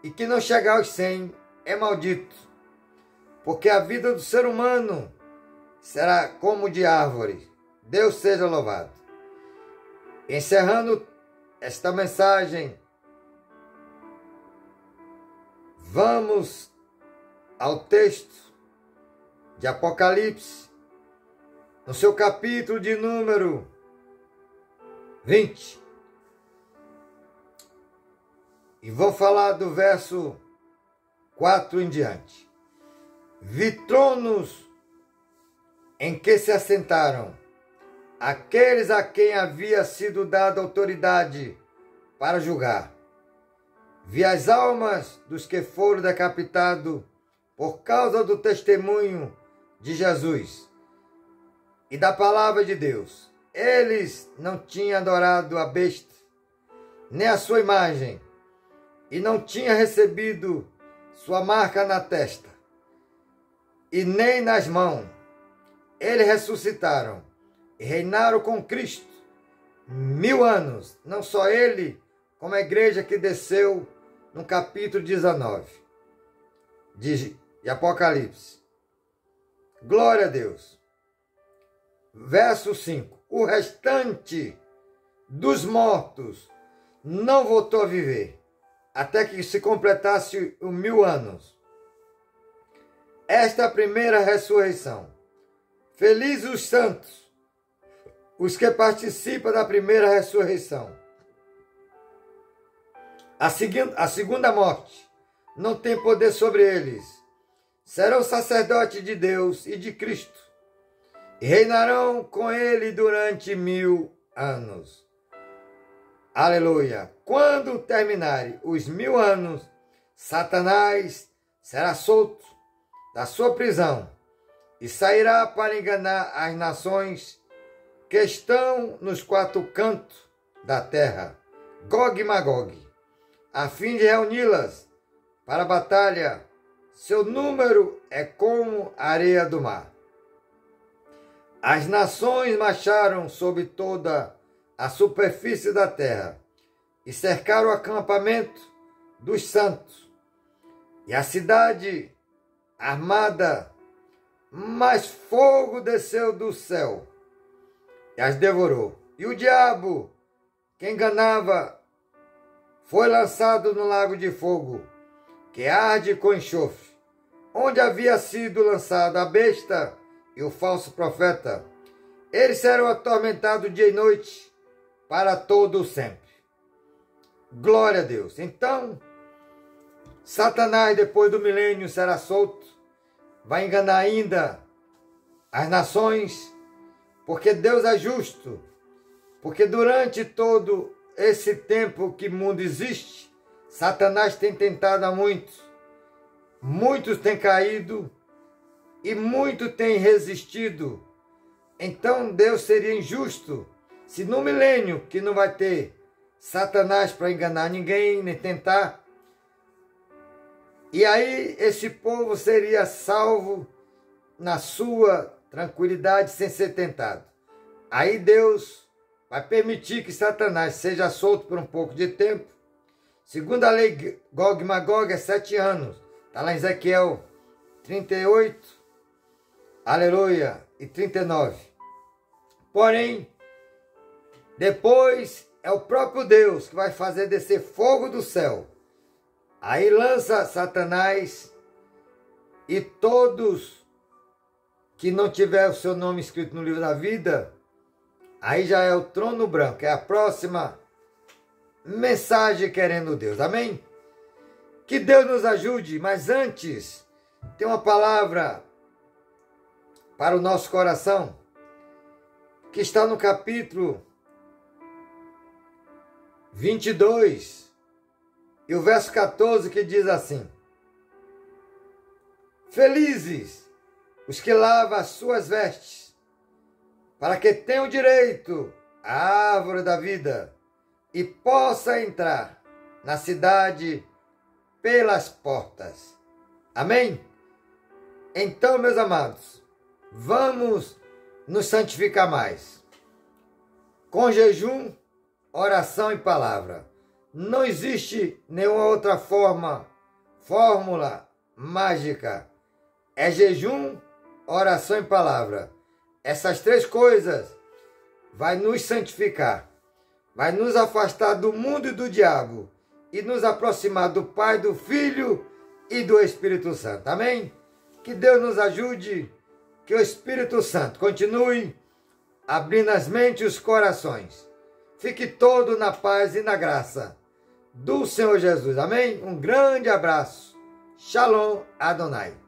E quem não chegar aos 100 é maldito. Porque a vida do ser humano será como de árvore. Deus seja louvado. Encerrando esta mensagem, Vamos ao texto de Apocalipse, no seu capítulo de número 20. E vou falar do verso 4 em diante. Vi tronos em que se assentaram aqueles a quem havia sido dada autoridade para julgar. Vi as almas dos que foram decapitados por causa do testemunho de Jesus e da palavra de Deus. Eles não tinham adorado a besta, nem a sua imagem, e não tinham recebido sua marca na testa, e nem nas mãos. Eles ressuscitaram e reinaram com Cristo 1000 anos. Não só ele, como a igreja que desceu no capítulo 19 de Apocalipse. Glória a Deus. Verso 5. O restante dos mortos não voltou a viver, até que se completasse os 1000 anos. Esta é a primeira ressurreição. Felizes os santos, os que participam da primeira ressurreição. A segunda morte não tem poder sobre eles. Serão sacerdotes de Deus e de Cristo, e reinarão com ele durante 1000 anos. Aleluia! Quando terminarem os 1000 anos, Satanás será solto da sua prisão e sairá para enganar as nações que estão nos 4 cantos da terra, Gog e Magog, a fim de reuni-las para a batalha. Seu número é como a areia do mar. As nações marcharam sobre toda a superfície da terra e cercaram o acampamento dos santos e a cidade armada, mas fogo desceu do céu e as devorou. E o diabo, que enganava, foi lançado no lago de fogo, que arde com enxofre, onde havia sido lançada a besta e o falso profeta. Eles serão atormentados dia e noite, para todo sempre. Glória a Deus. Então, Satanás, depois do milênio, será solto, vai enganar ainda as nações, porque Deus é justo, porque durante todo esse tempo que o mundo existe, Satanás tem tentado a muitos. Muitos têm caído e muitos têm resistido. Então Deus seria injusto se no milênio, que não vai ter Satanás para enganar ninguém, nem tentar, e aí esse povo seria salvo na sua tranquilidade, sem ser tentado. Aí Deus vai permitir que Satanás seja solto por um pouco de tempo. Segundo a lei Gog e Magog, é 7 anos. Está lá em Ezequiel 38, aleluia, e 39. Porém, depois é o próprio Deus que vai fazer descer fogo do céu. Aí lança Satanás e todos que não tiver o seu nome escrito no livro da vida, aí já é o trono branco, é a próxima mensagem querendo Deus, amém? Que Deus nos ajude, mas antes, tem uma palavra para o nosso coração, que está no capítulo 22, e o verso 14, que diz assim: Felizes os que lavam as suas vestes, para que tenham direito à árvore da vida e possa entrar na cidade pelas portas. Amém? Então, meus amados, vamos nos santificar mais, com jejum, oração e palavra. Não existe nenhuma outra fórmula mágica. É jejum, oração e palavra. Essas 3 coisas vai nos santificar, vai nos afastar do mundo e do diabo e nos aproximar do Pai, do Filho e do Espírito Santo. Amém? Que Deus nos ajude, que o Espírito Santo continue abrindo as mentes e os corações. Fique todo na paz e na graça do Senhor Jesus. Amém? Um grande abraço. Shalom Adonai.